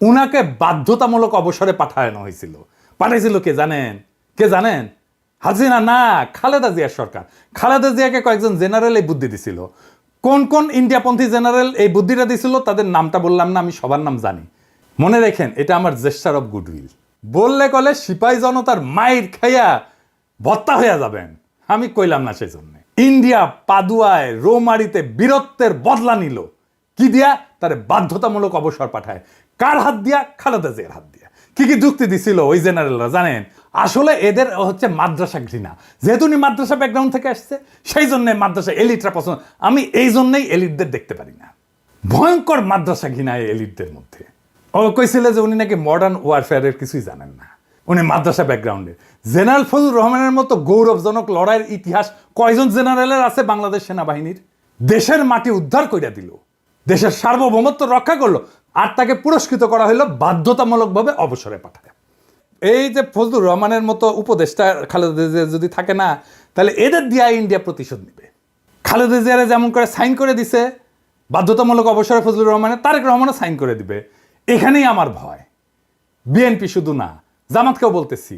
উনাকে বাধ্যতামূলক অবসরে পাঠানো হয়েছিল। পাঠাইছিল কে জানেন? কে জানেন? হাসিনা না, খালেদা জিয়ার সরকার। খালেদা জিয়াকে কয়েকজন জেনারেল এই বুদ্ধি দিছিল। কোন কোন ইন্ডিয়াপন্থী জেনারেল এই বুদ্ধিটা দিছিল তাদের নামটা বললাম না, আমি সবার নাম জানি। মনে রেখেন, এটা আমার জেস্টার অফ গুডউইল। বললে কলে সিপাহী জনতার মাইর খাইয়া ভত্তা হইয়া যাবেন, আমি কইলাম না সেই জন্য। ইন্ডিয়া পাদুয়ায় রৌমারিতে বীরত্বের বদলা নিল কি দিয়া? তারে বাধ্যতামূলক অবসর পাঠায়। কার হাত দিয়া? খালেদা জিয়ার হাত দিয়া। কি কি যুক্তি দিছিল ওই জেনারেলরা জানেন? আসলে এদের হচ্ছে মাদ্রাসা ঘৃণা। যেহেতু উনি মাদ্রাসা ব্যাকগ্রাউন্ড থেকে আসছে, সেই জন্য মাদ্রাসা এলিটরা পছন্দ। আমি এই জন্যই এলিটদের দেখতে পারি না। ভয়ঙ্কর মাদ্রাসা ঘৃণা এই এলিটদের মধ্যে। ও কইছিল যে উনি নাকি মডার্ন ওয়ারফেয়ারের কিছুই জানেন না, উনি মাদ্রাসা ব্যাকগ্রাউন্ডে। জেনারেল ফজলুর রহমানের মতো গৌরবজনক লড়াইয়ের ইতিহাস কয়জন জেনারেলের আছে বাংলাদেশ সেনাবাহিনীর? দেশের মাটি উদ্ধার কইরা দিল, দেশের সার্বভৌমত্ব রক্ষা করলো, আর তাকে পুরস্কৃত করা হলো বাধ্যতামূলকভাবে অবসরে পাঠায়। এই যে ফজলুর রহমানের মতো উপদেষ্টা খালেদা জিয়া যদি থাকে না, তাহলে এদের দিয়া ইন্ডিয়া প্রতিশোধ নেবে। খালেদা জিয়ারে যেমন করে সাইন করে দিছে বাধ্যতামূলক অবসরে ফজলুর রহমানের, তারেক রহমানও সাইন করে দিবে। এখানেই আমার ভয়। বিএনপি শুধু না, জামাতকেও বলতেছি,